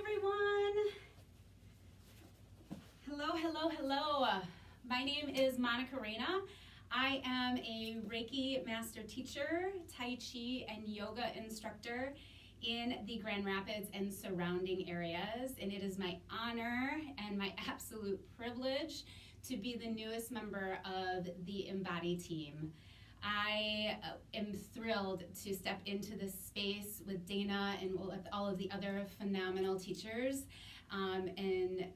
everyone. Hello. My name is Monica Reyna. I am a Reiki master teacher, Tai Chi, and yoga instructor in the Grand Rapids and surrounding areas. And it is my honor and my absolute privilege to be the newest member of the Embody team. I am thrilled to step into this space with Dana and with all of the other phenomenal teachers and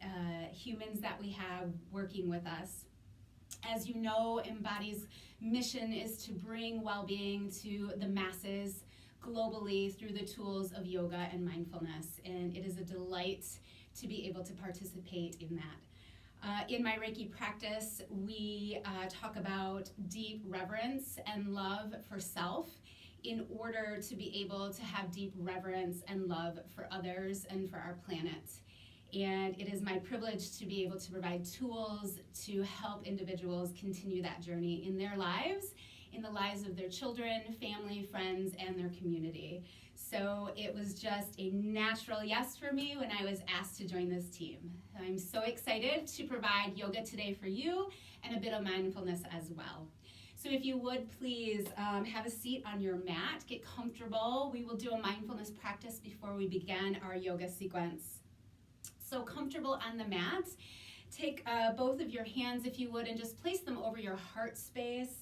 humans that we have working with us. As you know, Embody's mission is to bring well-being to the masses globally through the tools of yoga and mindfulness, and it is a delight to be able to participate in that. In my Reiki practice, we talk about deep reverence and love for self in order to be able to have deep reverence and love for others and for our planet. And it is my privilege to be able to provide tools to help individuals continue that journey in their lives, in the lives of their children, family, friends, and their community. So it was just a natural yes for me when I was asked to join this team. I'm so excited to provide yoga today for you and a bit of mindfulness as well. So if you would please have a seat on your mat, get comfortable. We will do a mindfulness practice before we begin our yoga sequence. So comfortable on the mat. Take both of your hands, if you would, and just place them over your heart space.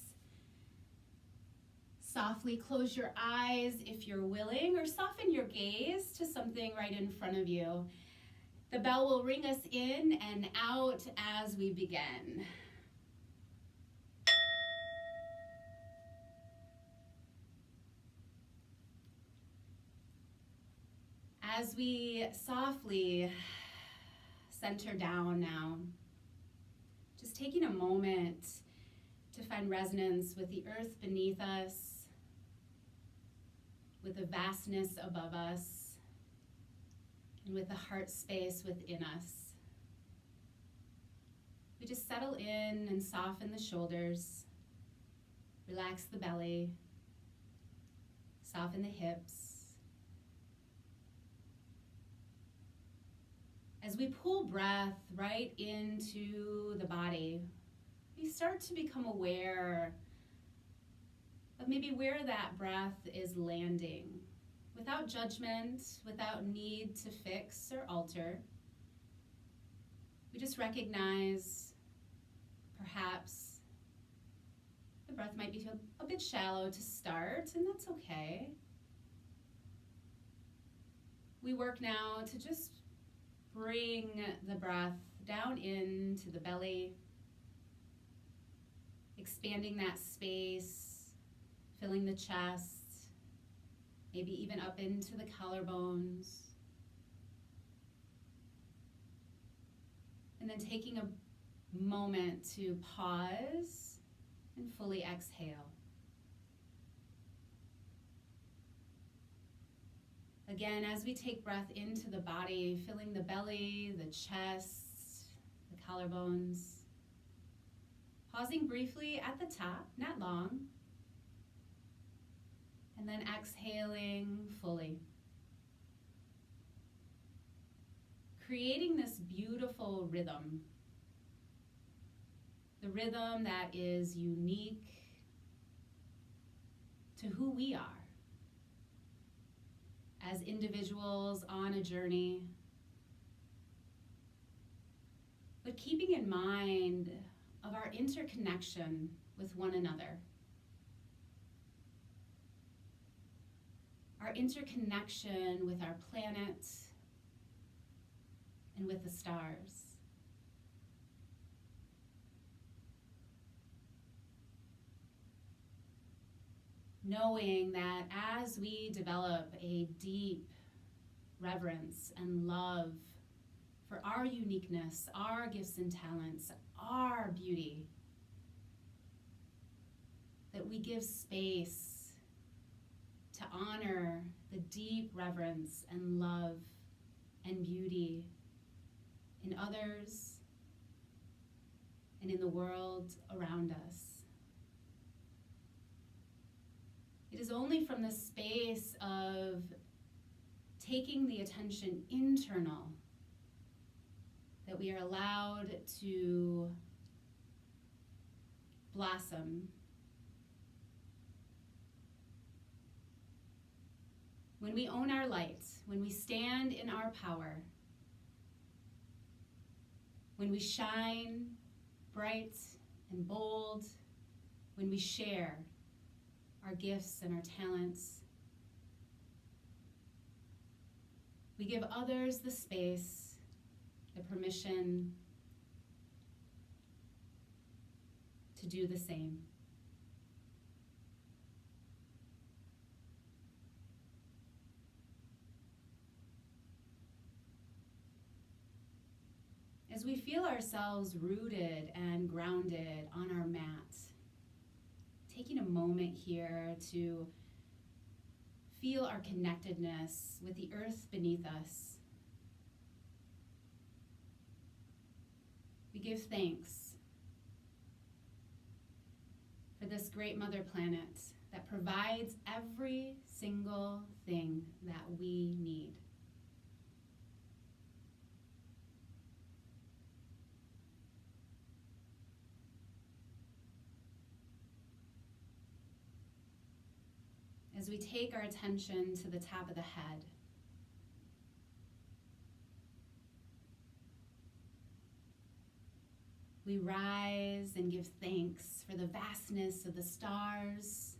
Softly close your eyes if you're willing, or soften your gaze to something right in front of you. The bell will ring us in and out as we begin. As we softly center down now, just taking a moment to find resonance with the earth beneath us, with the vastness above us, and with the heart space within us. We just settle in and soften the shoulders, relax the belly, soften the hips. As we pull breath right into the body, we start to become aware of maybe where that breath is landing, without judgment, without need to fix or alter. We just recognize perhaps the breath might be a bit shallow to start, and that's okay. We work now to just bring the breath down into the belly, expanding that space, filling the chest, maybe even up into the collarbones. And then taking a moment to pause and fully exhale. Again, as we take breath into the body, filling the belly, the chest, the collarbones, pausing briefly at the top, not long, and then exhaling fully. Creating this beautiful rhythm, the rhythm that is unique to who we are as individuals on a journey, but keeping in mind of our interconnection with one another. Our interconnection with our planet and with the stars. Knowing that as we develop a deep reverence and love for our uniqueness, our gifts and talents, our beauty, that we give space to honor the deep reverence and love and beauty in others and in the world around us. It is only from the space of taking the attention internal, that we are allowed to blossom. When we own our light, when we stand in our power, when we shine bright and bold, when we share our gifts and our talents, we give others the space, the permission to do the same. As we feel ourselves rooted and grounded on our mat, taking a moment here to feel our connectedness with the earth beneath us. We give thanks for this great mother planet that provides every single thing that we need. As we take our attention to the top of the head, we rise and give thanks for the vastness of the stars,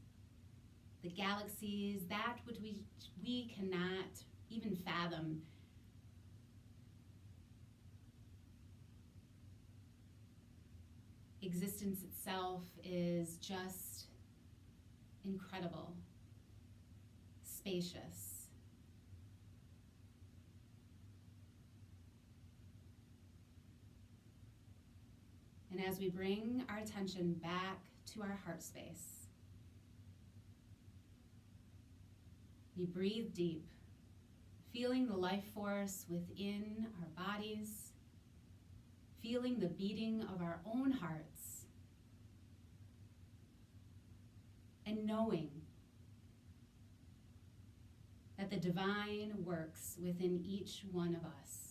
the galaxies, that which we cannot even fathom. Existence itself is just incredible. Spacious. And as we bring our attention back to our heart space, we breathe deep, feeling the life force within our bodies, feeling the beating of our own hearts, and knowing that the divine works within each one of us.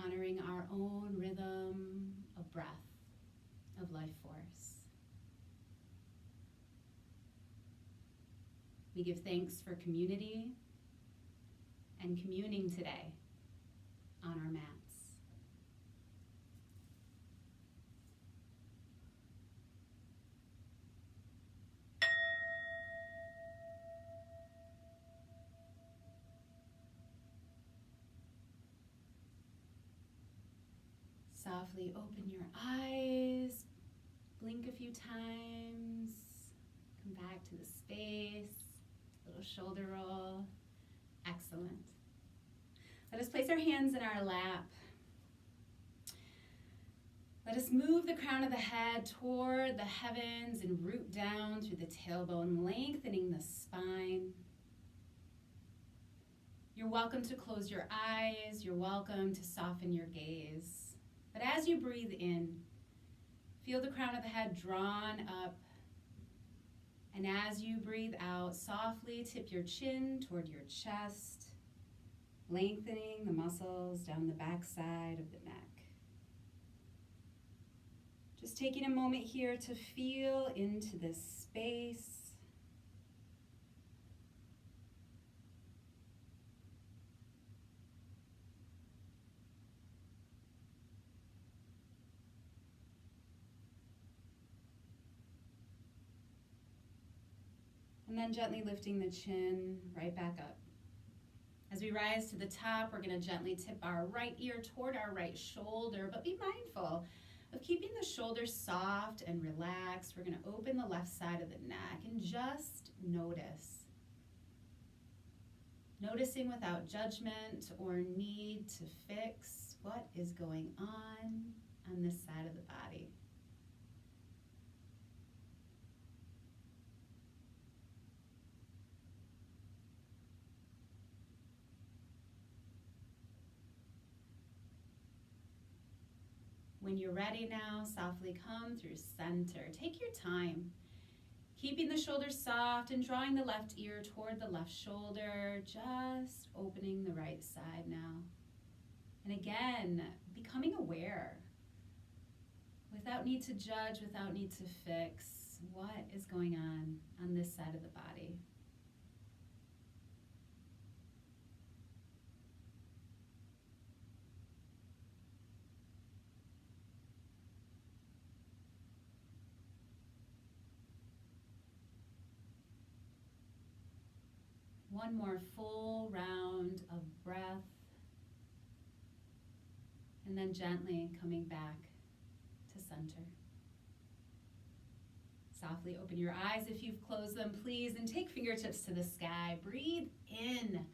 Honoring our own rhythm of breath, of life force. We give thanks for community and communing today on our mats. Softly open your eyes, blink a few times, come back to the space, little shoulder roll. Excellent. Let us place our hands in our lap. Let us move the crown of the head toward the heavens and root down through the tailbone, lengthening the spine. You're welcome to close your eyes. You're welcome to soften your gaze. But as you breathe in, feel the crown of the head drawn up. And as you breathe out, softly tip your chin toward your chest, lengthening the muscles down the back side of the neck. Just taking a moment here to feel into this space. And then gently lifting the chin right back up. As we rise to the top, we're going to gently tip our right ear toward our right shoulder, but be mindful of keeping the shoulders soft and relaxed. We're going to open the left side of the neck and just notice. Noticing without judgment or need to fix what is going on this side of the body. When you're ready now, softly come through center. Take your time, keeping the shoulders soft and drawing the left ear toward the left shoulder, just opening the right side now. And again, becoming aware, without need to judge, without need to fix, what is going on this side of the body. One more full round of breath, and then gently coming back to center. Softly open your eyes if you've closed them, please, and take fingertips to the sky. Breathe in.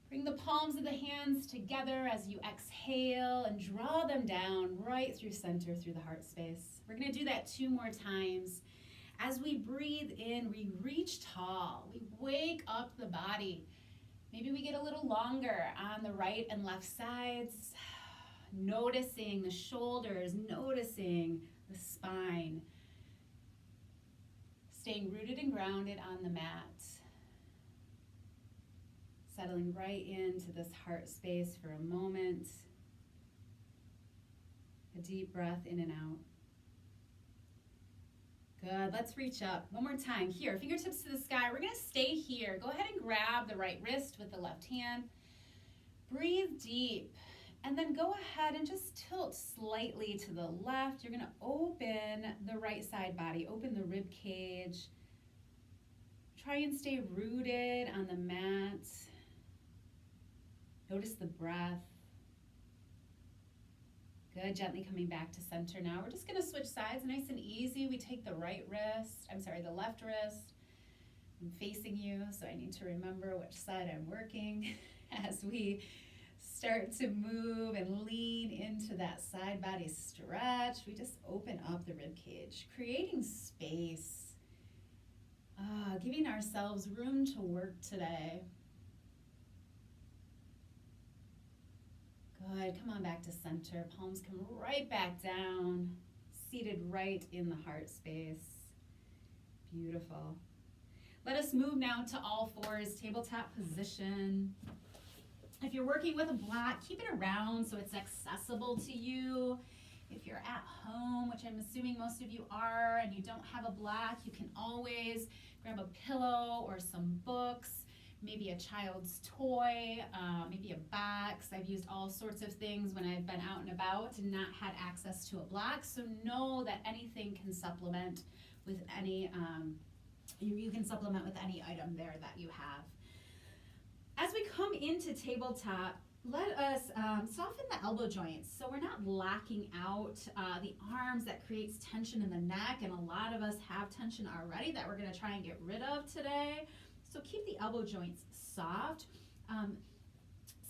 Bring the palms of the hands together as you exhale and draw them down right through center, through the heart space. We're going to do that 2 more times. As we breathe in, we reach tall. We wake up the body. Maybe we get a little longer on the right and left sides. Noticing the shoulders, noticing the spine. Staying rooted and grounded on the mat. Settling right into this heart space for a moment. A deep breath in and out. Good, let's reach up. One more time. Here, fingertips to the sky. We're gonna stay here. Go ahead and grab the right wrist with the left hand. Breathe deep. And then go ahead and just tilt slightly to the left. You're gonna open the right side body, open the rib cage. Try and stay rooted on the mat. Notice the breath. Good, gently coming back to center now. We're just gonna switch sides, nice and easy. We take the the left wrist. I'm facing you, so I need to remember which side I'm working as we start to move and lean into that side body stretch. We just open up the rib cage, creating space, giving ourselves room to work today. Good, come on back to center. Palms come right back down, seated right in the heart space. Beautiful. Let us move now to all fours, tabletop position. If you're working with a block, keep it around so it's accessible to you. If you're at home, which I'm assuming most of you are, and you don't have a block, you can always grab a pillow or some books, maybe a child's toy, maybe a box. I've used all sorts of things when I've been out and about and not had access to a block. So know that anything can supplement with any, you can supplement with any item there that you have. As we come into tabletop, let us soften the elbow joints so we're not locking out the arms. That creates tension in the neck, and a lot of us have tension already that we're going to try and get rid of today. So keep the elbow joints soft.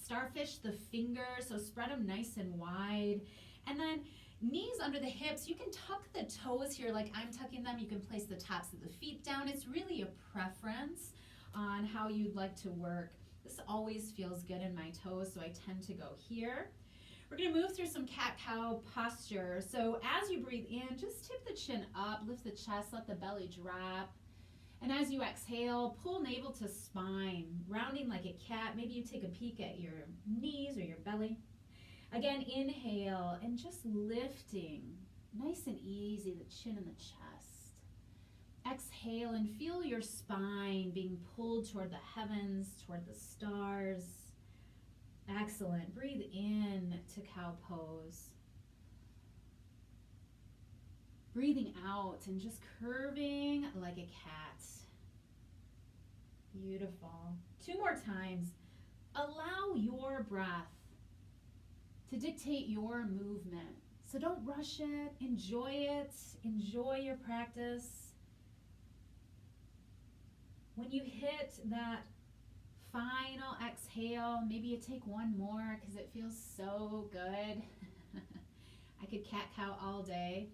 Starfish the fingers, so spread them nice and wide. And then knees under the hips. You can tuck the toes here like I'm tucking them. You can place the tops of the feet down. It's really a preference on how you'd like to work. This always feels good in my toes, so I tend to go here. We're going to move through some cat-cow posture. So as you breathe in, just tip the chin up, lift the chest, let the belly drop. And as you exhale, pull navel to spine, rounding like a cat. Maybe you take a peek at your knees or your belly. Again, inhale and just lifting, nice and easy, the chin and the chest. Exhale and feel your spine being pulled toward the heavens, toward the stars. Excellent. Breathe in to cow pose. Breathing out and just curving like a cat. Beautiful. 2 more times. Allow your breath to dictate your movement. So don't rush it. Enjoy it. Enjoy your practice. When you hit that final exhale, maybe you take one more because it feels so good. I could cat-cow all day.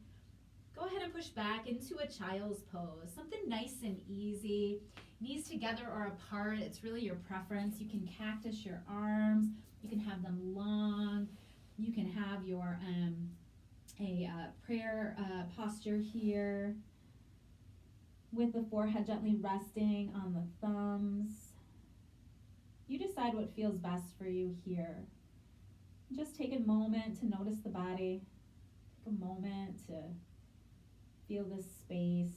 Go ahead and push back into a child's pose, something nice and easy. Knees together or apart, it's really your preference. You can cactus your arms, you can have them long, you can have your prayer posture here with the forehead gently resting on the thumbs. You decide what feels best for you here. Just take a moment to notice the body. Take a moment to feel this space.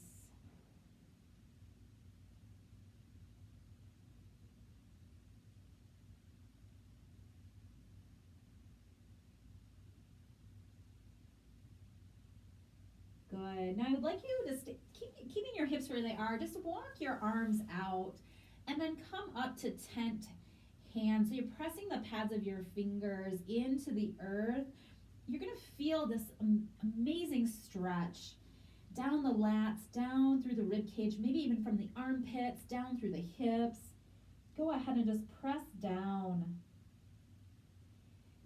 Good. Now I'd like you to keeping your hips where they are, just walk your arms out and then come up to tent hands. So you're pressing the pads of your fingers into the earth. You're going to feel this amazing stretch down the lats, down through the rib cage, maybe even from the armpits, down through the hips. Go ahead and just press down.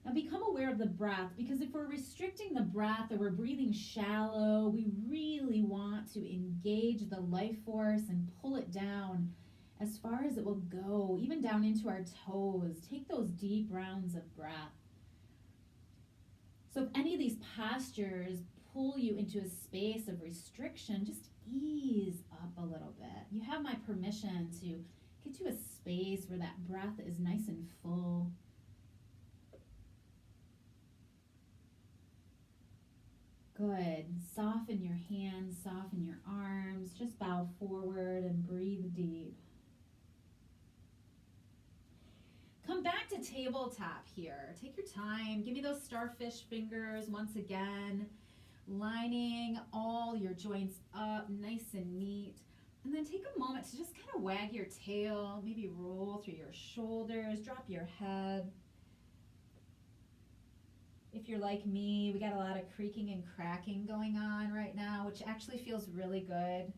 Now become aware of the breath, because if we're restricting the breath or we're breathing shallow, we really want to engage the life force and pull it down as far as it will go, even down into our toes. Take those deep rounds of breath. So if any of these postures pull you into a space of restriction, just ease up a little bit. You have my permission to get to a space where that breath is nice and full. Good. Soften your hands, soften your arms. Just bow forward and breathe deep. Come back to tabletop here. Take your time. Give me those starfish fingers once again. Lining all your joints up nice and neat. And then take a moment to just kind of wag your tail, maybe roll through your shoulders, drop your head. If you're like me, we got a lot of creaking and cracking going on right now, which actually feels really good.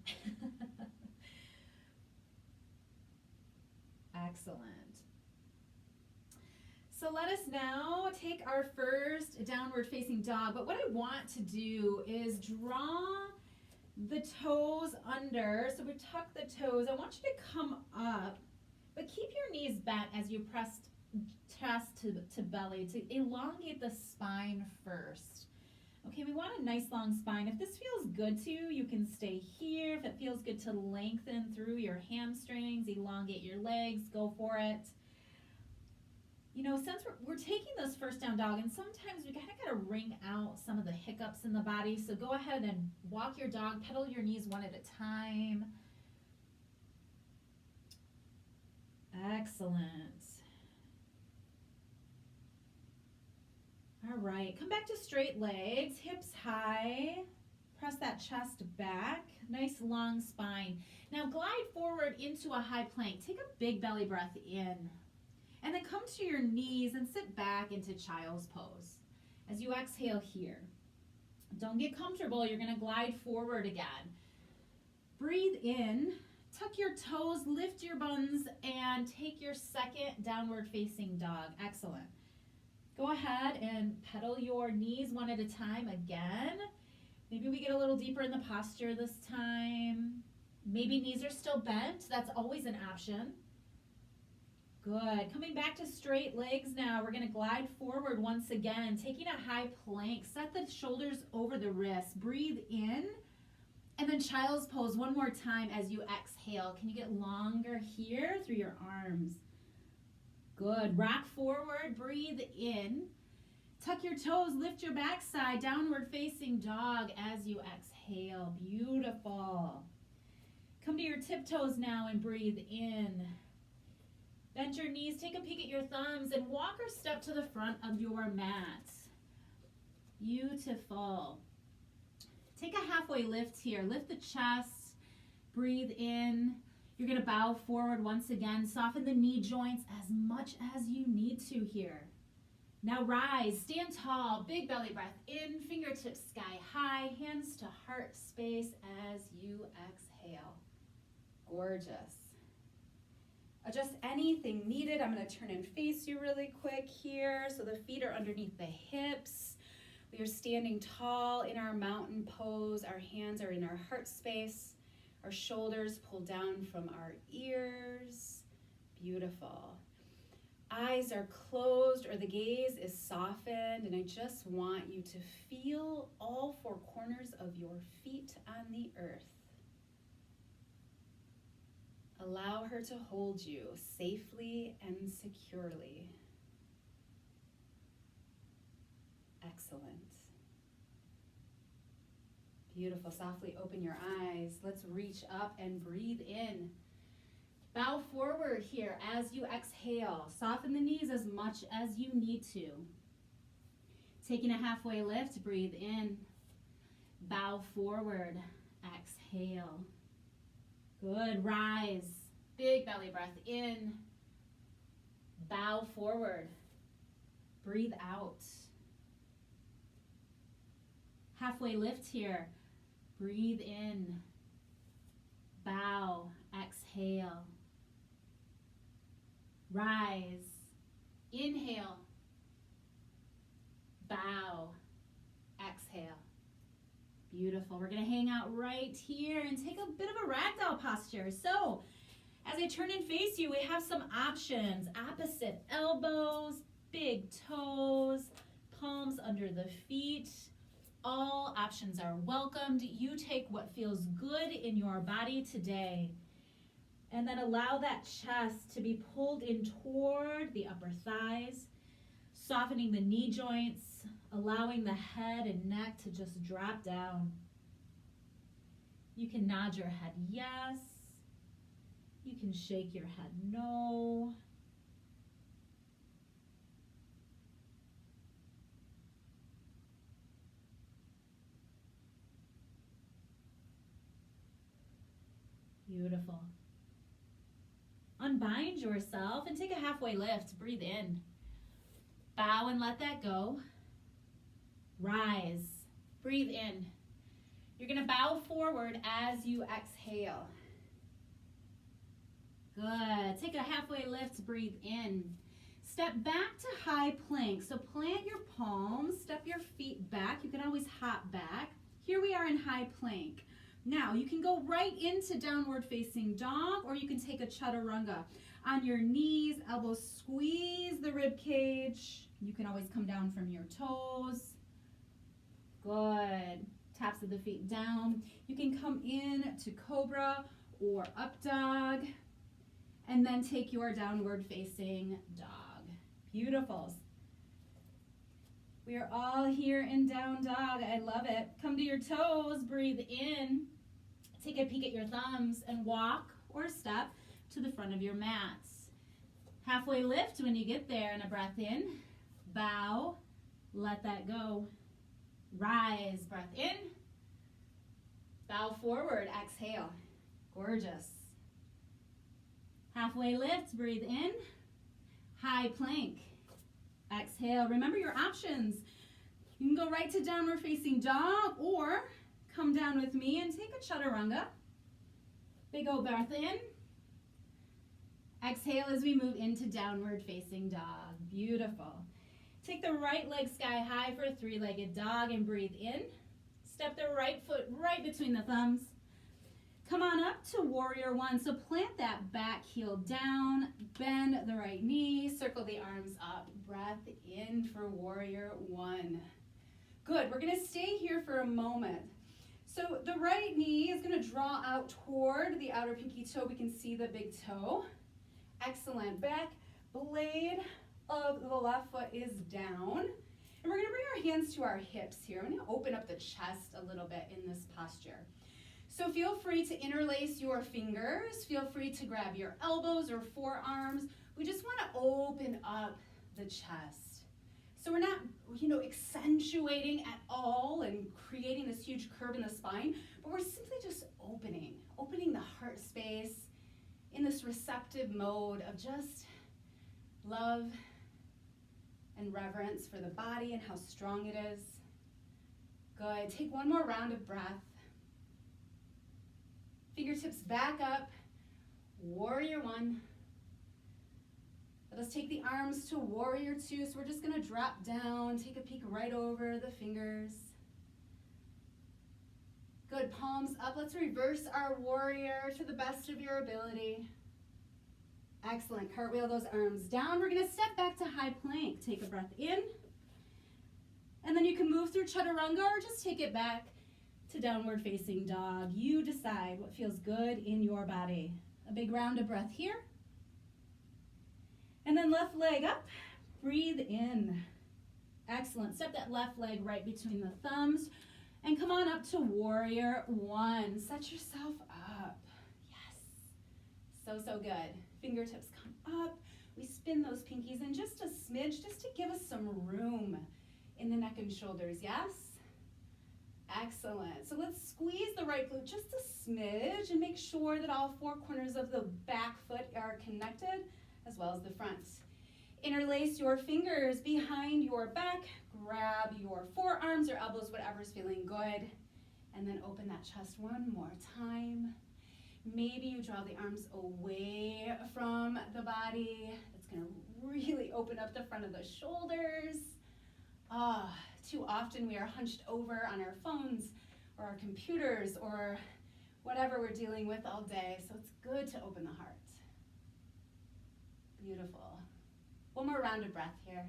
Excellent. So let us now take our first downward facing dog. But what I want to do is draw the toes under. So we tuck the toes. I want you to come up, but keep your knees bent as you press chest to belly to elongate the spine first. Okay, we want a nice long spine. If this feels good to you, you can stay here. If it feels good to lengthen through your hamstrings, elongate your legs, go for it. You know, since we're taking this first down dog, and sometimes we kind of got to wring out some of the hiccups in the body, so go ahead and walk your dog, pedal your knees one at a time. Excellent. All right, come back to straight legs, hips high, press that chest back, nice long spine. Now glide forward into a high plank. Take a big belly breath in, and then come to your knees and sit back into child's pose. As you exhale here, don't get comfortable, you're gonna glide forward again. Breathe in, tuck your toes, lift your buns, and take your second downward facing dog. Excellent. Go ahead and pedal your knees one at a time again. Maybe we get a little deeper in the posture this time. Maybe knees are still bent. That's always an option. Good. Coming back to straight legs now. We're going to glide forward once again, taking a high plank. Set the shoulders over the wrists. Breathe in, and then child's pose one more time as you exhale. Can you get longer here through your arms? Good. Rock forward, breathe in. Tuck your toes, lift your backside, downward facing dog as you exhale. Beautiful. Come to your tiptoes now and breathe in. Bend your knees, take a peek at your thumbs, and walk or step to the front of your mat. Beautiful. Take a halfway lift here. Lift the chest, breathe in. You're going to bow forward once again. Soften the knee joints as much as you need to here. Now rise, stand tall, big belly breath in, fingertips sky high, hands to heart space as you exhale. Gorgeous. Adjust anything needed. I'm going to turn and face you really quick here. So the feet are underneath the hips. We are standing tall in our mountain pose. Our hands are in our heart space. Our shoulders pull down from our ears. Beautiful. Eyes are closed or the gaze is softened, and I just want you to feel all four corners of your feet on the earth. Allow her to hold you safely and securely. Excellent. Beautiful. Softly open your eyes. Let's reach up and breathe in. Bow forward here as you exhale. Soften the knees as much as you need to. Taking a halfway lift, breathe in. Bow forward. Exhale. Good. Rise. Big belly breath in. Bow forward. Breathe out. Halfway lift here. Breathe in. Bow. Exhale. Rise. Inhale. Bow. Exhale. Beautiful. We're going to hang out right here and take a bit of a ragdoll posture. So, as I turn and face you, we have some options. Opposite elbows, big toes, palms under the feet. All options are welcomed. You take what feels good in your body today. And then allow that chest to be pulled in toward the upper thighs, softening the knee joints, allowing the head and neck to just drop down. You can nod your head yes. You can shake your head no. Beautiful. Unbind yourself and take a halfway lift. Breathe in. Bow and let that go. Rise. Breathe in. You're going to bow forward as you exhale. Good. Take a halfway lift. Breathe in. Step back to high plank. So plant your palms. Step your feet back. You can always hop back. Here we are in high plank. Now, you can go right into downward facing dog, or you can take a chaturanga. On your knees, elbows squeeze the rib cage. You can always come down from your toes. Good. Taps of the feet down. You can come in to cobra or up dog, and then take your downward facing dog. Beautiful. We are all here in down dog. I love it. Come to your toes, breathe in. Take a peek at your thumbs and walk or step to the front of your mats. Halfway lift when you get there, and a breath in. Bow, let that go. Rise, breath in. Bow forward, exhale. Gorgeous. Halfway lift, breathe in. High plank. Exhale. Remember your options. You can go right to downward facing dog, or come down with me and take a chaturanga. Big old breath in. Exhale as we move into downward facing dog. Beautiful. Take the right leg sky high for a three-legged dog and breathe in. Step the right foot right between the thumbs. Come on up to warrior one. So plant that back heel down, bend the right knee, circle the arms up. Breath in for warrior one. Good, we're gonna stay here for a moment. So the right knee is gonna draw out toward the outer pinky toe. We can see the big toe. Excellent. Back blade of the left foot is down. And we're gonna bring our hands to our hips here. I'm gonna open up the chest a little bit in this posture. So feel free to interlace your fingers. Feel free to grab your elbows or forearms. We just wanna open up the chest. So we're not, accentuating at all and creating this huge curve in the spine, but we're simply just opening the heart space in this receptive mode of just love and reverence for the body and how strong it is. Good. Take one more round of breath. Fingertips back up. Warrior one. Let us take the arms to warrior two. So we're just gonna drop down, take a peek right over the fingers. Good, palms up. Let's reverse our warrior to the best of your ability. Excellent, cartwheel those arms down. We're gonna step back to high plank. Take a breath in. And then you can move through chaturanga or just take it back to downward facing dog. You decide what feels good in your body. A big round of breath here. And then left leg up, breathe in. Excellent, step that left leg right between the thumbs and come on up to warrior one. Set yourself up, yes. So good. Fingertips come up, we spin those pinkies in just a smidge, just to give us some room in the neck and shoulders, yes? Excellent, so let's squeeze the right glute just a smidge and make sure that all four corners of the back foot are connected, as well as the front. Interlace your fingers behind your back, grab your forearms or elbows, whatever's feeling good, and then open that chest one more time. Maybe you draw the arms away from the body. It's gonna really open up the front of the shoulders. Too often we are hunched over on our phones or our computers or whatever we're dealing with all day, so it's good to open the heart. Beautiful. One more round of breath here.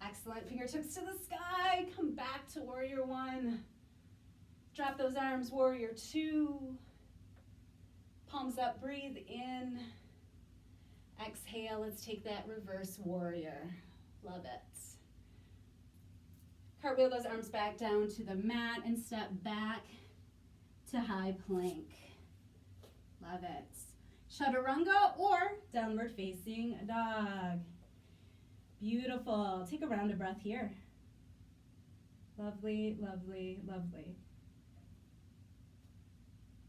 Excellent. Fingertips to the sky. Come back to warrior one. Drop those arms, warrior two. Palms up, breathe in. Exhale, let's take that reverse warrior. Love it. Cartwheel those arms back down to the mat and step back to high plank. Love it. Chaturanga or downward facing dog. Beautiful. Take a round of breath here. Lovely, lovely, lovely.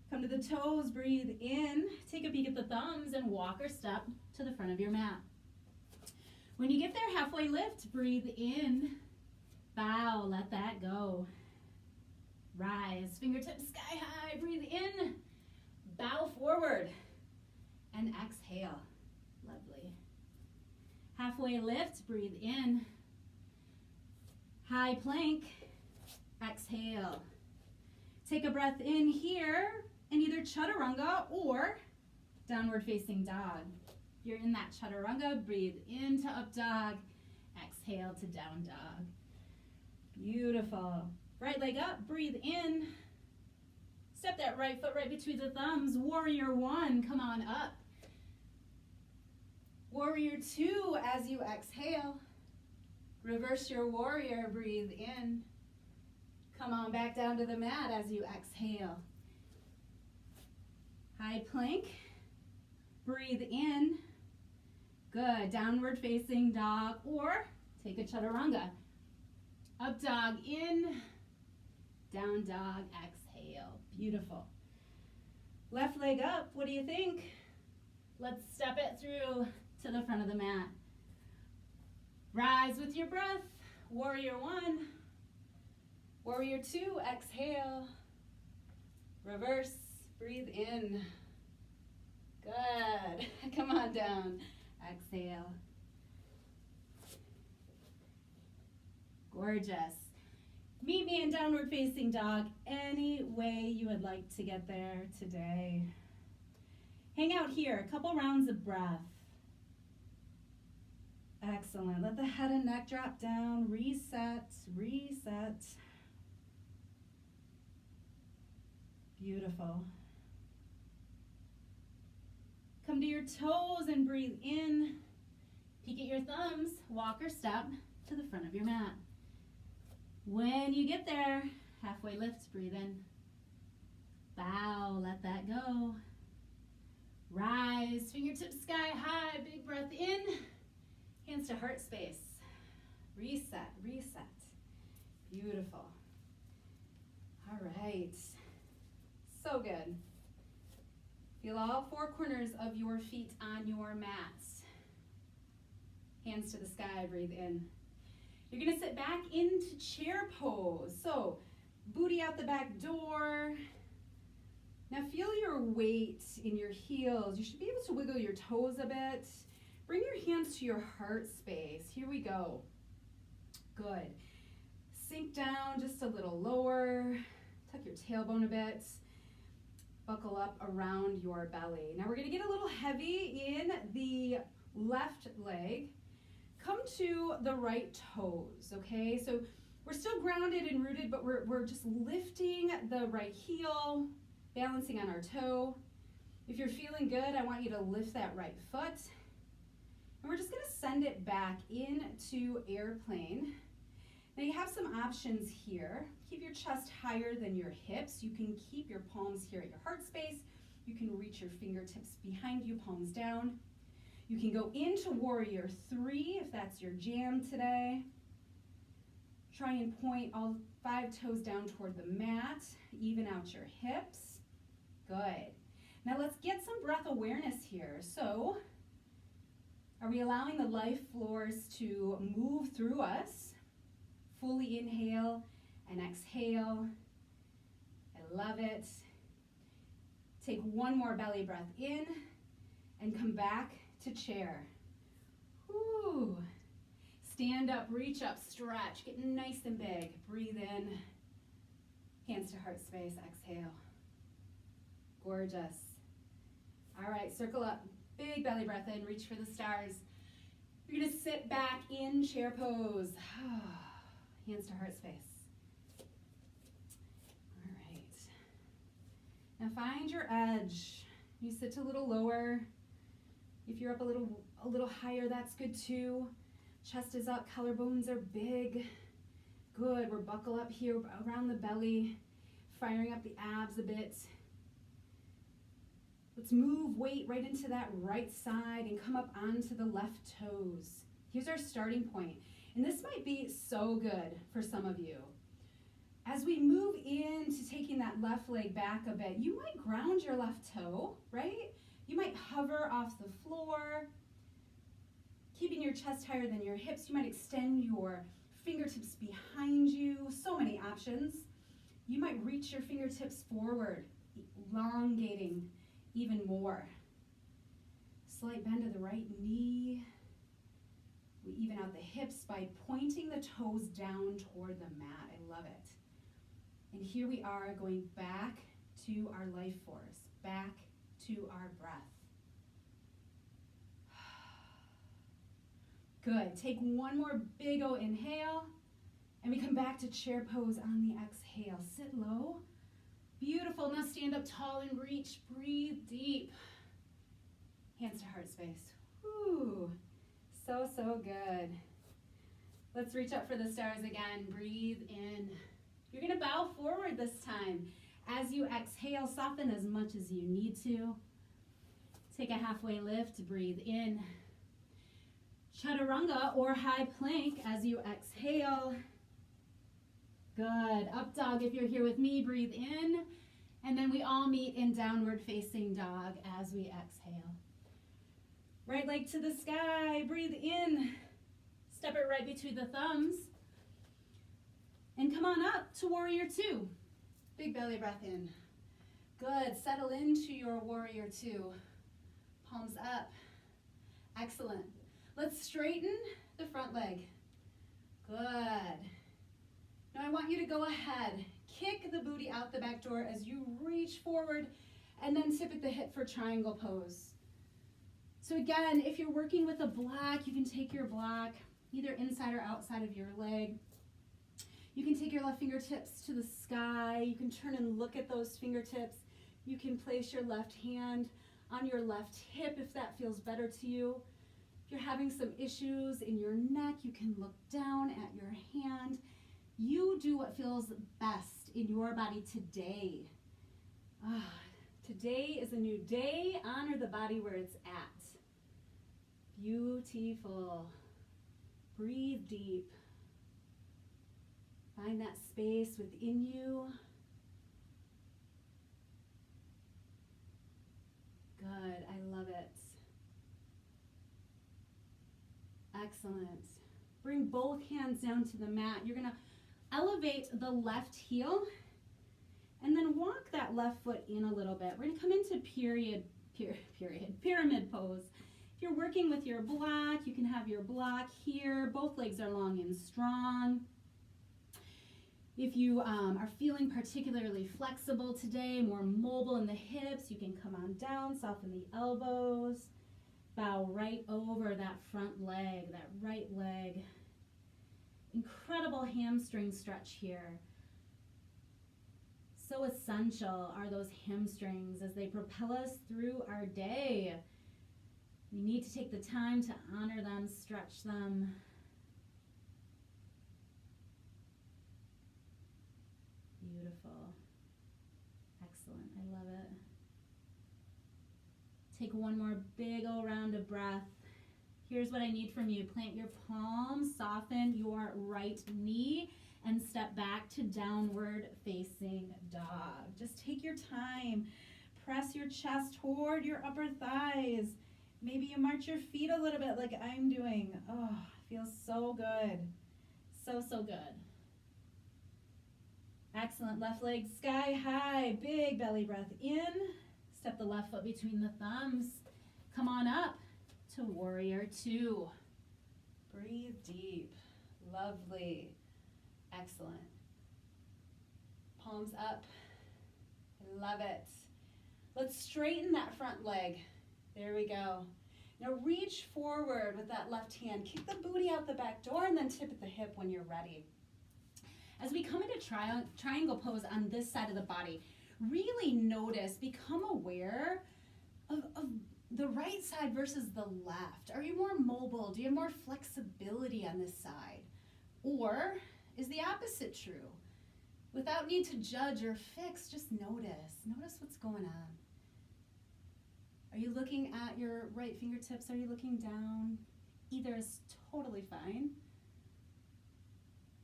Come to the toes, breathe in. Take a peek at the thumbs and walk or step to the front of your mat. When you get there, halfway lift, breathe in. Bow, let that go. Rise, fingertips sky high, breathe in. Bow forward. And exhale. Lovely. Halfway lift, breathe in. High plank, exhale. Take a breath in here and either chaturanga or downward facing dog. If you're in that chaturanga, breathe into up dog, exhale to down dog. Beautiful. Right leg up, breathe in. Step that right foot right between the thumbs. Warrior one, come on up. Warrior two as you exhale. Reverse your warrior, breathe in. Come on back down to the mat as you exhale. High plank, breathe in. Good, downward facing dog or take a chaturanga. Up dog in, down dog, exhale. Beautiful. Left leg up, what do you think? Let's step it through to the front of the mat. Rise with your breath, warrior one. Warrior two, exhale. Reverse, breathe in. Good. Come on down. Exhale. Gorgeous. Meet me in downward facing dog any way you would like to get there today. Hang out here, a couple rounds of breath. Excellent. Let the head and neck drop down. Reset, reset. Beautiful. Come to your toes and breathe in. Peek at your thumbs, walk or step to the front of your mat. When you get there, halfway lift, breathe in. Bow, let that go. Rise, fingertips sky high, big breath in. Hands to heart space. Reset, reset. Beautiful. All right. So good. Feel all four corners of your feet on your mats. Hands to the sky, breathe in. You're gonna sit back into chair pose. So, booty out the back door. Now feel your weight in your heels. You should be able to wiggle your toes a bit. Bring your hands to your heart space. Here we go. Good. Sink down just a little lower. Tuck your tailbone a bit. Buckle up around your belly. Now we're going to get a little heavy in the left leg. Come to the right toes, okay? So we're still grounded and rooted, but we're just lifting the right heel, balancing on our toe. If you're feeling good, I want you to lift that right foot. And we're just going to send it back into airplane. Now you have some options here. Keep your chest higher than your hips. You can keep your palms here at your heart space. You can reach your fingertips behind you, palms down. You can go into warrior 3 if that's your jam today. Try and point all 5 toes down toward the mat. Even out your hips. Good. Now let's get some breath awareness here. So, are we allowing the life force to move through us? Fully inhale and exhale. I love it. Take one more belly breath in and come back to chair. Whew. Stand up, reach up, stretch, get nice and big. Breathe in, hands to heart space, exhale. Gorgeous. All right, circle up, big belly breath in, reach for the stars. You're gonna sit back in chair pose. Hands to heart space. All right. Now find your edge. You sit a little lower. If you're up a little higher, that's good too. Chest is up, collarbones are big. Good, we're buckle up here around the belly, firing up the abs a bit. Let's move weight right into that right side and come up onto the left toes. Here's our starting point. And this might be so good for some of you. As we move into taking that left leg back a bit, you might ground your left toe, right? You might hover off the floor, keeping your chest higher than your hips. You might extend your fingertips behind you. So many options. You might reach your fingertips forward, elongating even more. Slight bend of the right knee. We even out the hips by pointing the toes down toward the mat. I love it. And here we are going back to our life force, back to our breath. Good. Take one more big O inhale, and we come back to chair pose on the exhale. Sit low. Beautiful. Now stand up tall and reach. Breathe deep. Hands to heart space. Whew. So good. Let's reach up for the stars again. Breathe in. You're going to bow forward this time. As you exhale, soften as much as you need to. Take a halfway lift. Breathe in. Chaturanga or high plank as you exhale. Good. Up dog if you're here with me. Breathe in. And then we all meet in downward facing dog as we exhale. Right leg to the sky, breathe in. Step it right between the thumbs. And come on up to warrior 2. Big belly breath in. Good, settle into your warrior 2. Palms up. Excellent. Let's straighten the front leg. Good. Now I want you to go ahead. Kick the booty out the back door as you reach forward and then tip at the hip for triangle pose. So again, if you're working with a block, you can take your block either inside or outside of your leg. You can take your left fingertips to the sky. You can turn and look at those fingertips. You can place your left hand on your left hip if that feels better to you. If you're having some issues in your neck, you can look down at your hand. You do what feels best in your body today. Today is a new day. Honor the body where it's at. Beautiful. Breathe deep. Find that space within you. Good. I love it. Excellent. Bring both hands down to the mat. You're going to elevate the left heel and then walk that left foot in a little bit. We're going to come into pyramid pose If you're working with your block, you can have your block here. Both legs are long and strong. If you are feeling particularly flexible today, more mobile in the hips, you can come on down, soften the elbows, bow right over that front leg, that right leg. Incredible hamstring stretch here. So essential are those hamstrings as they propel us through our day. We need to take the time to honor them, stretch them. Beautiful. Excellent. I love it. Take one more big old round of breath. Here's what I need from you. Plant your palms, soften your right knee, and step back to downward facing dog. Just take your time. Press your chest toward your upper thighs. Maybe you march your feet a little bit like I'm doing. Oh, feels so good. So, so good. Excellent. Left leg sky high. Big belly breath in. Step the left foot between the thumbs. Come on up to warrior two. Breathe deep. Lovely. Excellent. Palms up. I love it. Let's straighten that front leg. There we go. Now reach forward with that left hand. Kick the booty out the back door and then tip at the hip when you're ready. As we come into triangle pose on this side of the body, really notice, become aware of the right side versus the left. Are you more mobile? Do you have more flexibility on this side? Or is the opposite true? Without need to judge or fix, just notice. Notice what's going on. Are you looking at your right fingertips? Are you looking down? Either is totally fine.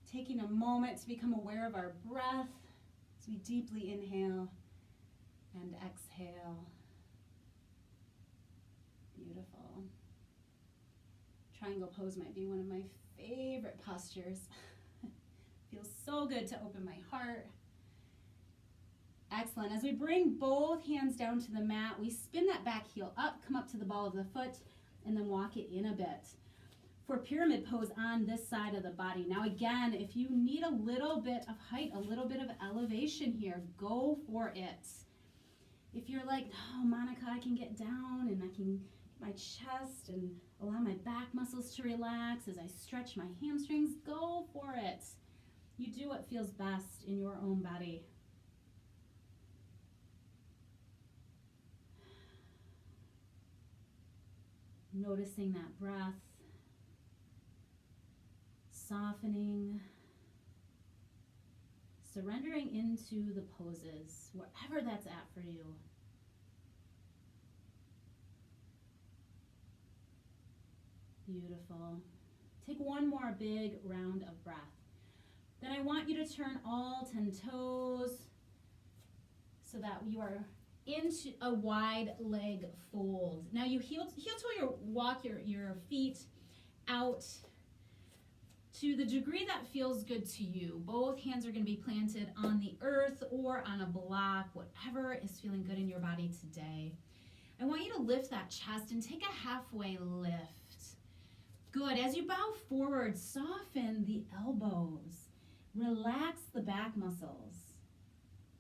Taking a moment to become aware of our breath as we deeply inhale and exhale. Beautiful. Triangle pose might be one of my favorite postures. Feels so good to open my heart. Excellent. As we bring both hands down to the mat, we spin that back heel up, come up to the ball of the foot, and then walk it in a bit. For pyramid pose on this side of the body. Now again, if you need a little bit of height, a little bit of elevation here, go for it. If you're like, oh, Monica, I can get down and I can get my chest and allow my back muscles to relax as I stretch my hamstrings, go for it. You do what feels best in your own body. Noticing that breath, softening, surrendering into the poses, wherever that's at for you. Beautiful. Take one more big round of breath. Then I want you to turn all 10 toes so that you are into a wide leg fold. Now you heel toe walk your feet out to the degree that feels good to you. Both hands are going to be planted on the earth or on a block, whatever is feeling good in your body today. I want you to lift that chest and take a halfway lift. Good. As you bow forward, soften the elbows. Relax the back muscles.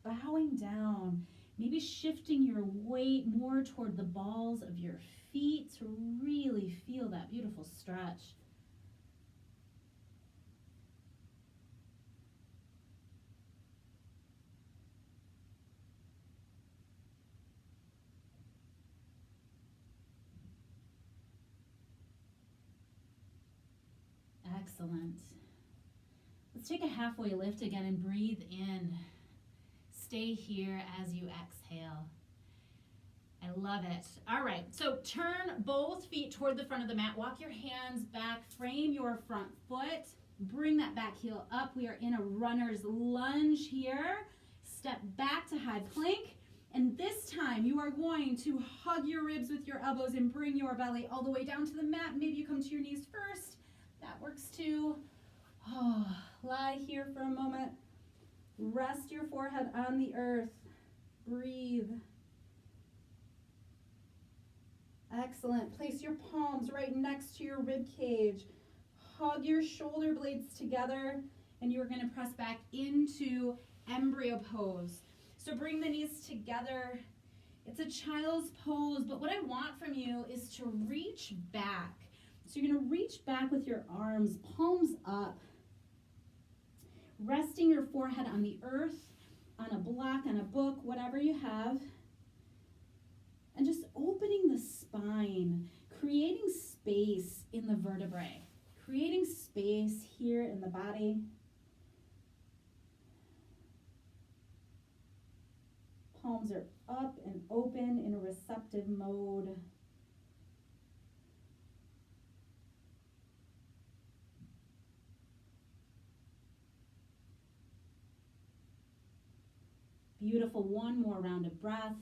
Bowing down, maybe shifting your weight more toward the balls of your feet to really feel that beautiful stretch. Excellent. Let's take a halfway lift again and breathe in. Stay here as you exhale. I love it. All right, so turn both feet toward the front of the mat. Walk your hands back, frame your front foot. Bring that back heel up. We are in a runner's lunge here. Step back to high plank. And this time you are going to hug your ribs with your elbows and bring your belly all the way down to the mat. Maybe you come to your knees first. That works too. Oh, lie here for a moment. Rest your forehead on the earth. Breathe. Excellent. Place your palms right next to your rib cage. Hug your shoulder blades together, and you're going to press back into embryo pose. So bring the knees together. It's a child's pose, but what I want from you is to reach back. So you're going to reach back with your arms, palms up, resting your forehead on the earth, on a block, on a book, whatever you have. And just opening the spine, creating space in the vertebrae, creating space here in the body. Palms are up and open in a receptive mode. Beautiful. One more round of breath.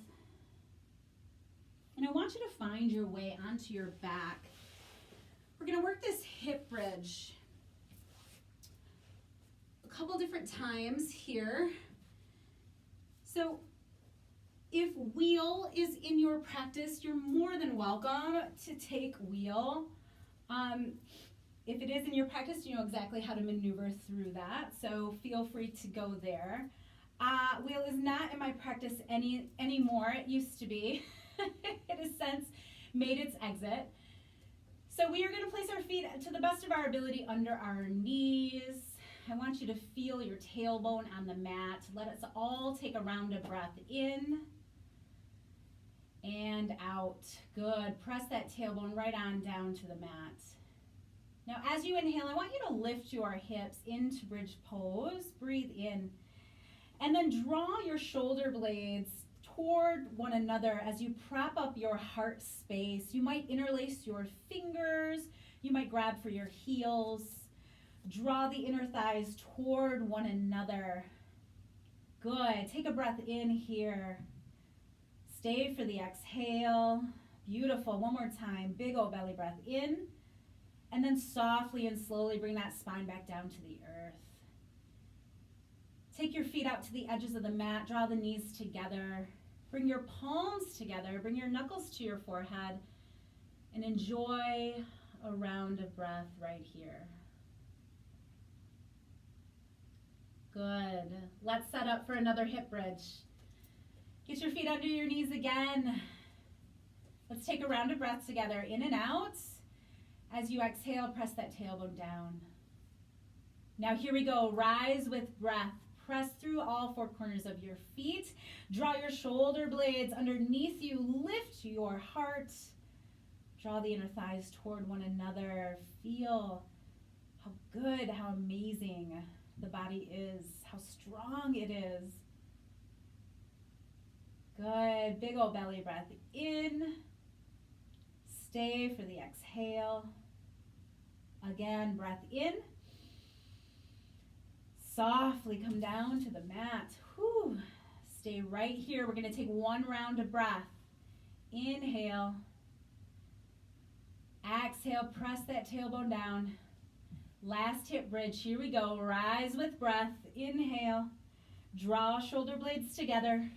And I want you to find your way onto your back. We're going to work this hip bridge a couple different times here. So if wheel is in your practice, you're more than welcome to take wheel. If it is in your practice, you know exactly how to maneuver through that, so feel free to go there. Wheel is not in my practice anymore. It used to be. It has since made its exit. So we are going to place our feet to the best of our ability under our knees. I want you to feel your tailbone on the mat. Let us all take a round of breath in and out. Good. Press that tailbone right on down to the mat. Now as you inhale, I want you to lift your hips into bridge pose. Breathe in. And then draw your shoulder blades toward one another as you prop up your heart space. You might interlace your fingers. You might grab for your heels. Draw the inner thighs toward one another. Good. Take a breath in here. Stay for the exhale. Beautiful. One more time. Big old belly breath in. And then softly and slowly bring that spine back down to the earth. Take your feet out to the edges of the mat. Draw the knees together. Bring your palms together. Bring your knuckles to your forehead. And enjoy a round of breath right here. Good. Let's set up for another hip bridge. Get your feet under your knees again. Let's take a round of breath together. In and out. As you exhale, press that tailbone down. Now here we go. Rise with breath. Press through all four corners of your feet. Draw your shoulder blades underneath you. Lift your heart. Draw the inner thighs toward one another. Feel how good, how amazing the body is, how strong it is. Good. Big old belly breath in. Stay for the exhale. Again, breath in. Softly come down to the mat. Whew. Stay right here. We're going to take one round of breath. Inhale. Exhale. Press that tailbone down. Last hip bridge. Here we go. Rise with breath. Inhale. Draw shoulder blades together.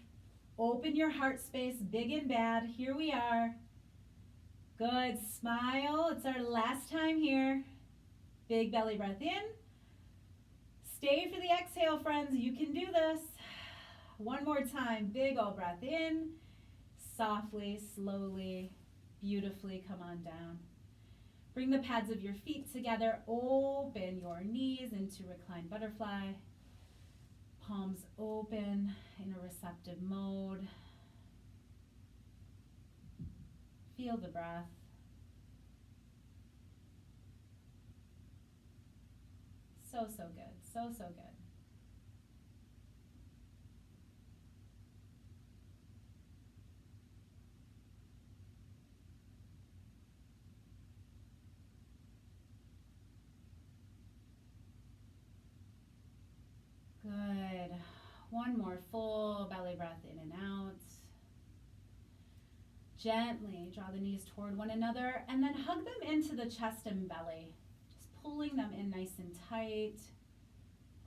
Open your heart space, big and bad. Here we are. Good. Smile. It's our last time here. Big belly breath in. Stay for the exhale, friends. You can do this. One more time. Big old breath in. Softly, slowly, beautifully come on down. Bring the pads of your feet together. Open your knees into reclined butterfly. Palms open in a receptive mode. Feel the breath. So, so good. So, so good. Good. One more full belly breath in and out. Gently draw the knees toward one another and then hug them into the chest and belly. Just pulling them in nice and tight.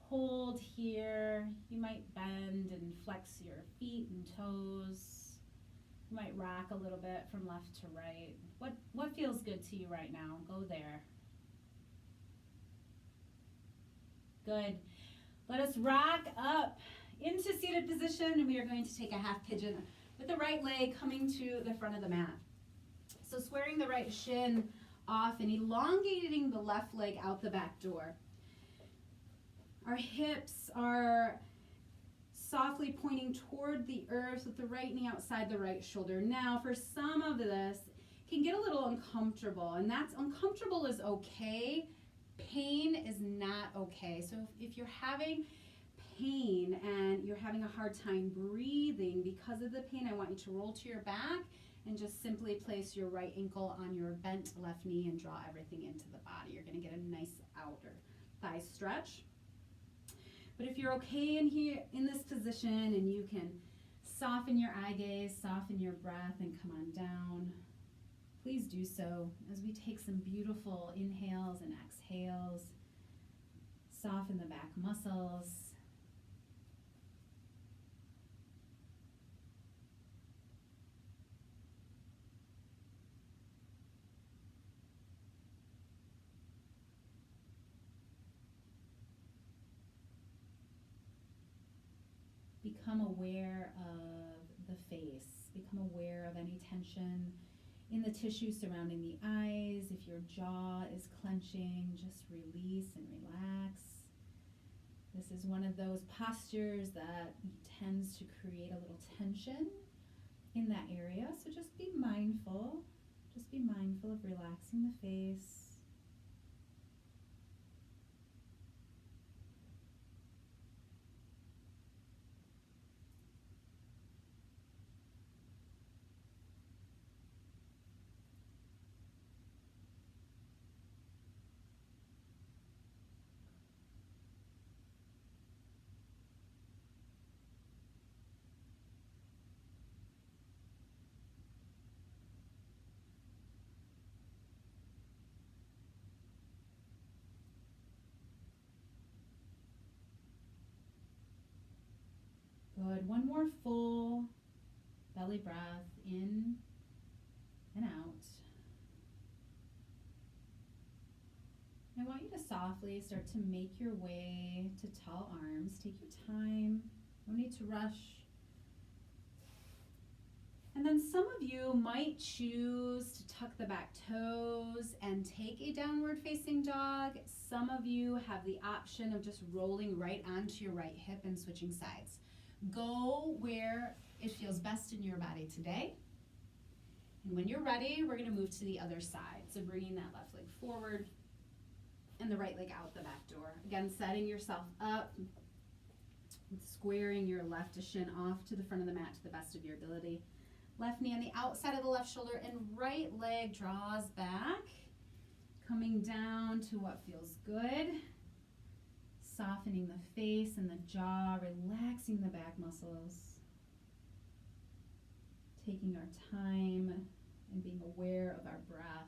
Hold here. You might bend and flex your feet and toes. You might rock a little bit from left to right. What feels good to you right now? Go there. Good. Let us rock up into seated position, and we are going to take a half pigeon with the right leg coming to the front of the mat. So squaring the right shin off and elongating the left leg out the back door. Our hips are softly pointing toward the earth with the right knee outside the right shoulder. Now, for some of this, it can get a little uncomfortable, and that's uncomfortable is okay. Pain is not okay. So if you're having pain and you're having a hard time breathing because of the pain, I want you to roll to your back and just simply place your right ankle on your bent left knee and draw everything into the body. You're going to get a nice outer thigh stretch. But if you're okay in here in this position and you can soften your eye gaze, soften your breath, and come on down, please do so as we take some beautiful inhales and exhales. Soften the back muscles. Become aware of the face. Become aware of any tension in the tissue surrounding the eyes. If your jaw is clenching, just release and relax. This is one of those postures that tends to create a little tension in that area. So just be mindful. Just be mindful of relaxing the face. Good. One more full belly breath in and out. I want you to softly start to make your way to tall arms. Take your time. No need to rush. And then some of you might choose to tuck the back toes and take a downward facing dog. Some of you have the option of just rolling right onto your right hip and switching sides. Go where it feels best in your body today. And when you're ready, we're going to move to the other side. So bringing that left leg forward and the right leg out the back door. Again, setting yourself up, squaring your left shin off to the front of the mat to the best of your ability. Left knee on the outside of the left shoulder and right leg draws back, coming down to what feels good. Softening the face and the jaw, relaxing the back muscles. Taking our time and being aware of our breath.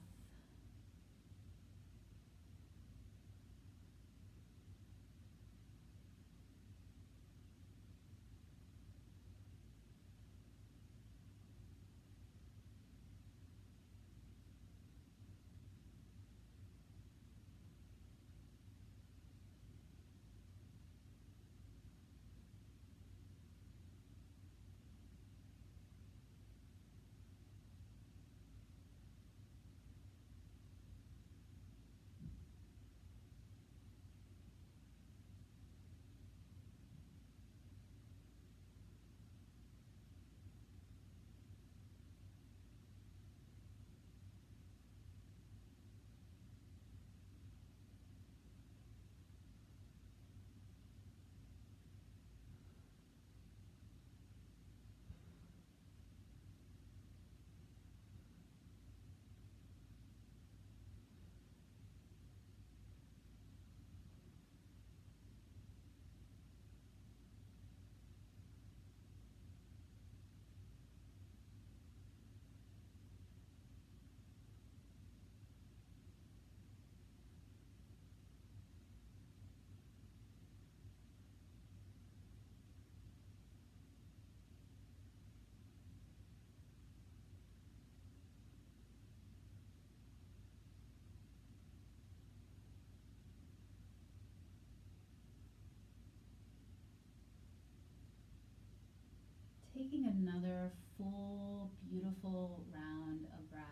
taking another full, beautiful round of breath.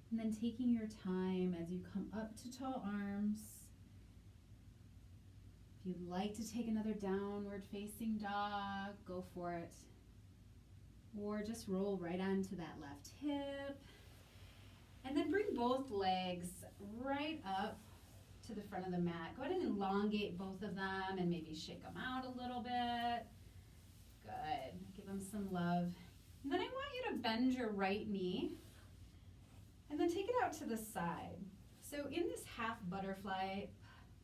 And then taking your time as you come up to tall arms. If you'd like to take another downward facing dog, go for it. Or just roll right onto that left hip. And then bring both legs right up to the front of the mat. Go ahead and elongate both of them and maybe shake them out a little bit. Good. Give them some love. And then I want you to bend your right knee and then take it out to the side. So in this half butterfly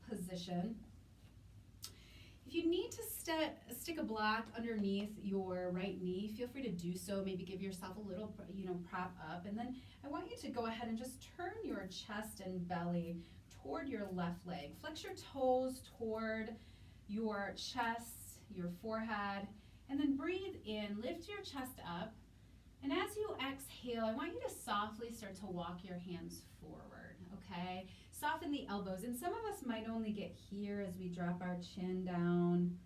position, if you need to stick a block underneath your right knee, feel free to do so. Maybe give yourself a little, prop up. And then I want you to go ahead and just turn your chest and belly toward your left leg. Flex your toes toward your chest, your forehead, and then breathe in. Lift your chest up. And as you exhale, I want you to softly start to walk your hands forward, okay? Soften the elbows. And some of us might only get here as we drop our chin down,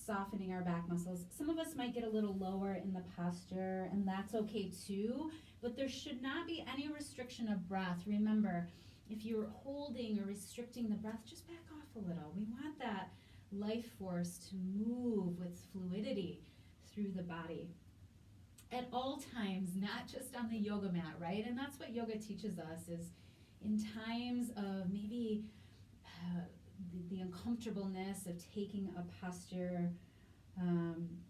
softening our back muscles. Some of us might get a little lower in the posture, and that's okay too. But there should not be any restriction of breath. Remember, if you're holding or restricting the breath, just back off a little. We want that life force to move with fluidity through the body. At all times, not just on the yoga mat, right? And that's what yoga teaches us is in times of maybe the uncomfortableness of taking a posture,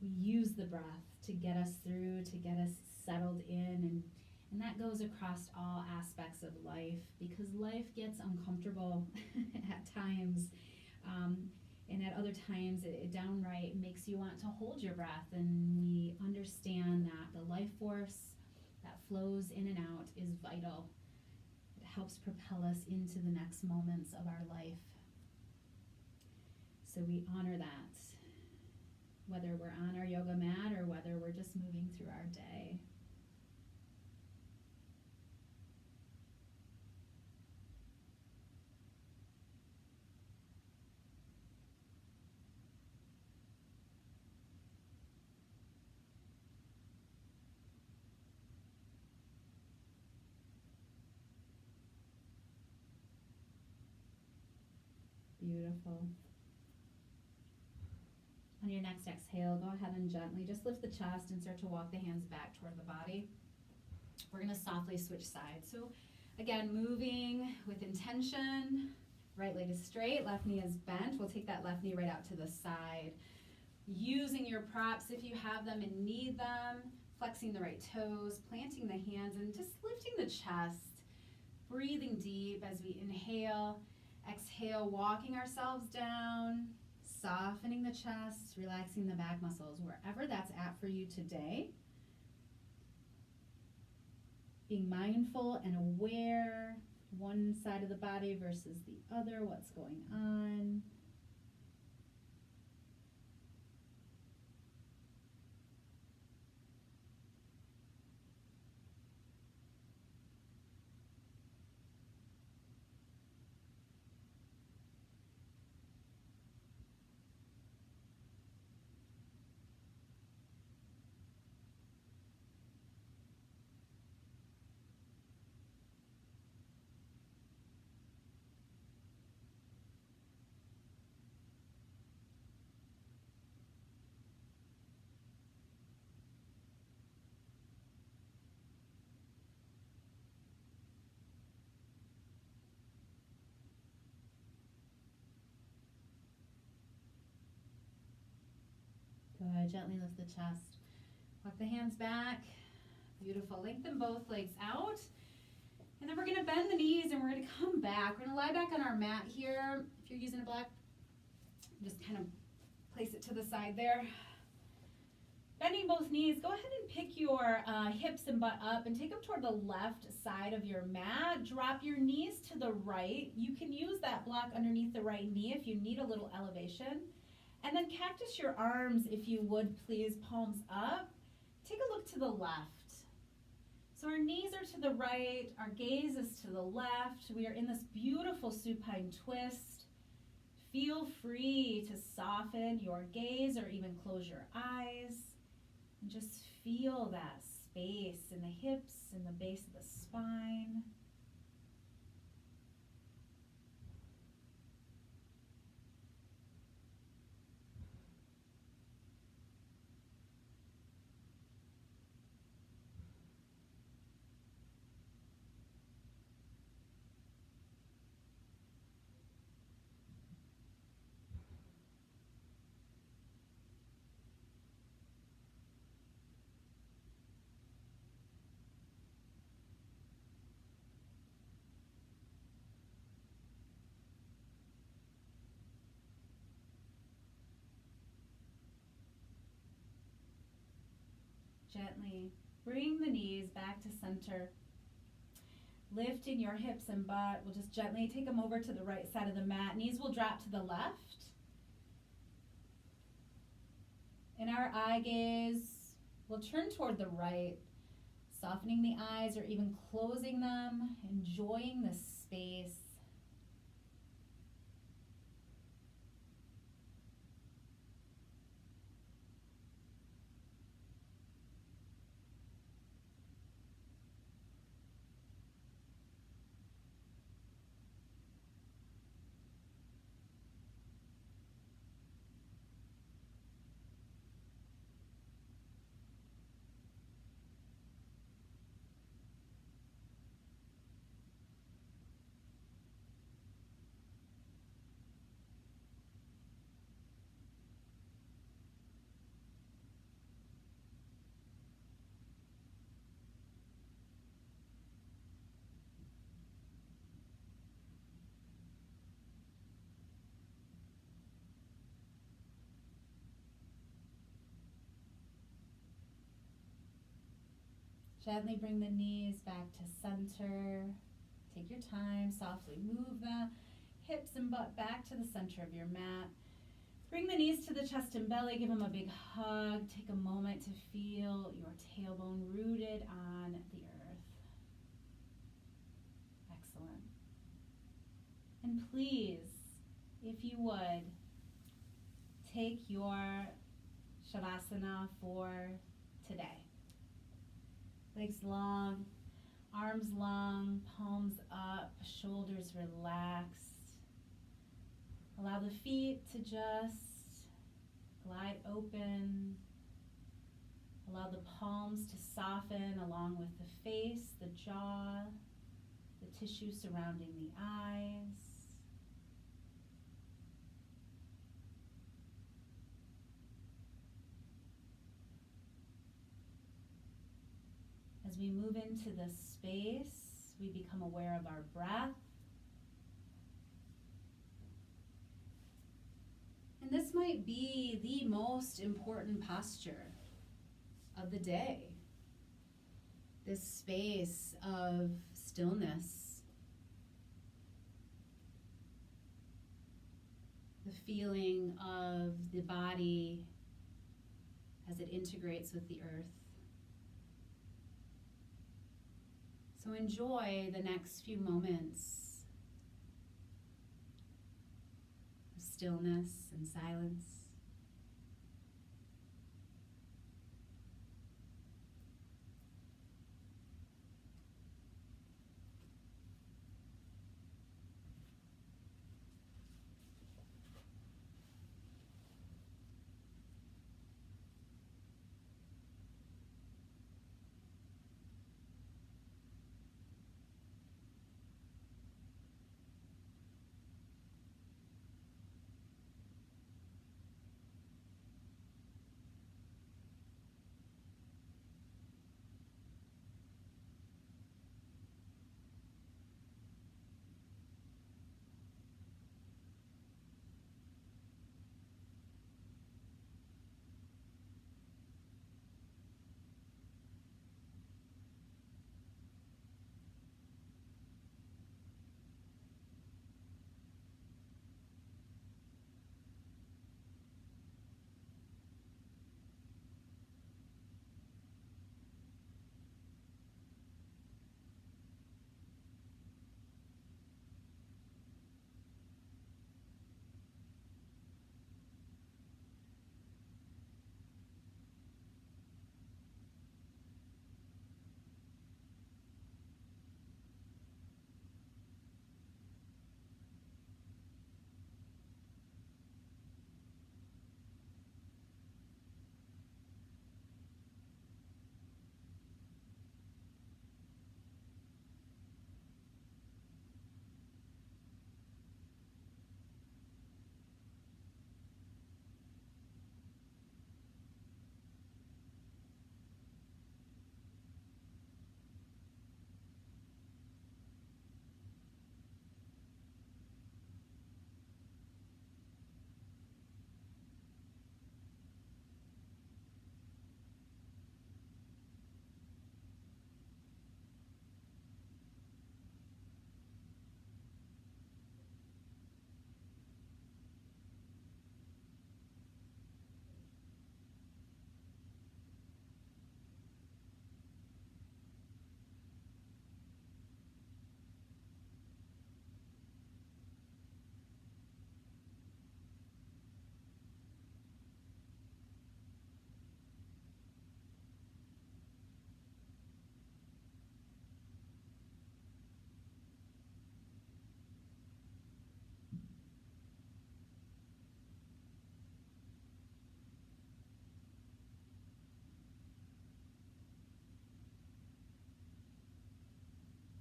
we use the breath to get us through, to get us settled in, and that goes across all aspects of life because life gets uncomfortable at times. And at other times, it downright makes you want to hold your breath. And we understand that the life force that flows in and out is vital. It helps propel us into the next moments of our life. So we honor that, whether we're on our yoga mat or whether we're just moving through our day. Beautiful. On your next exhale, go ahead and gently just lift the chest and start to walk the hands back toward the body. We're going to softly switch sides. So again, moving with intention. Right leg is straight, left knee is bent. We'll take that left knee right out to the side. Using your props if you have them and need them. Flexing the right toes, planting the hands, and just lifting the chest. Breathing deep as we inhale. Exhale, walking ourselves down, softening the chest, relaxing the back muscles, wherever that's at for you today. Being mindful and aware, one side of the body versus the other, what's going on. Go ahead, gently lift the chest. Walk the hands back. Beautiful. Lengthen both legs out. And then we're going to bend the knees and we're going to come back. We're going to lie back on our mat here. If you're using a block, just kind of place it to the side there. Bending both knees, go ahead and pick your hips and butt up and take them toward the left side of your mat. Drop your knees to the right. You can use that block underneath the right knee if you need a little elevation. And then cactus your arms, if you would, please, palms up. Take a look to the left. So our knees are to the right, our gaze is to the left. We are in this beautiful supine twist. feel free to soften your gaze or even close your eyes and just feel that space in the hips and the base of the spine. Gently bring the knees back to center. Lifting your hips and butt, we'll just gently take them over to the right side of the mat. Knees will drop to the left. And our eye gaze will turn toward the right, softening the eyes or even closing them, enjoying the space. Gently bring the knees back to center. Take your time, softly move the hips and butt back to the center of your mat. Bring the knees to the chest and belly, give them a big hug. Take a moment to feel your tailbone rooted on the earth. Excellent. And please, if you would, take your Shavasana for today. Legs long, arms long, palms up, shoulders relaxed. Allow the feet to just glide open. Allow the palms to soften along with the face, the jaw, the tissue surrounding the eyes. As we move into this space, we become aware of our breath. And this might be the most important posture of the day. This space of stillness. The feeling of the body as it integrates with the earth. So enjoy the next few moments of stillness and silence.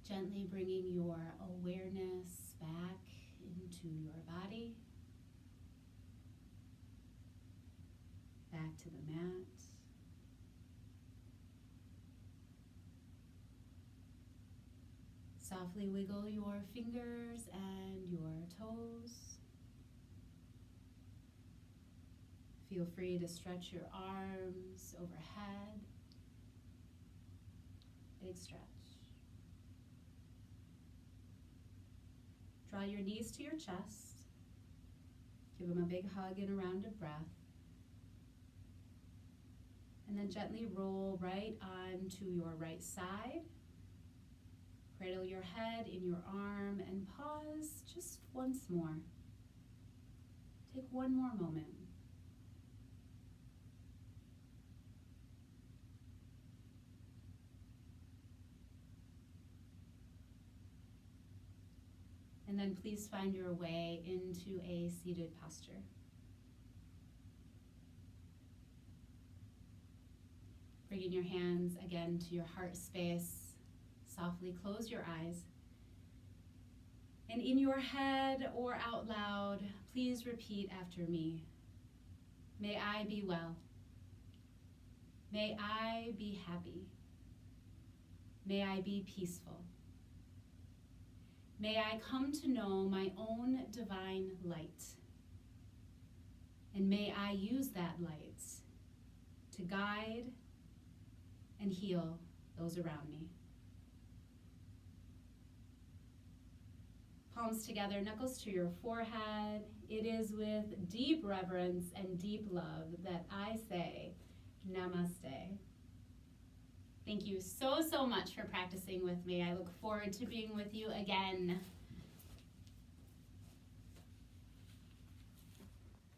Gently bringing your awareness back into your body, back to the mat. Softly wiggle your fingers and your toes. Feel free to stretch your arms overhead. Big stretch. Draw your knees to your chest. Give them a big hug and a round of breath. And then gently roll right onto your right side. Cradle your head in your arm and pause just once more. Take one more moment. And then please find your way into a seated posture. Bringing your hands again to your heart space. Softly close your eyes. And in your head or out loud, please repeat after me. May I be well. May I be happy. May I be peaceful. May I come to know my own divine light. And may I use that light to guide and heal those around me. Palms together, knuckles to your forehead. It is with deep reverence and deep love that I say namaste. Thank you so much for practicing with me. I look forward to being with you again.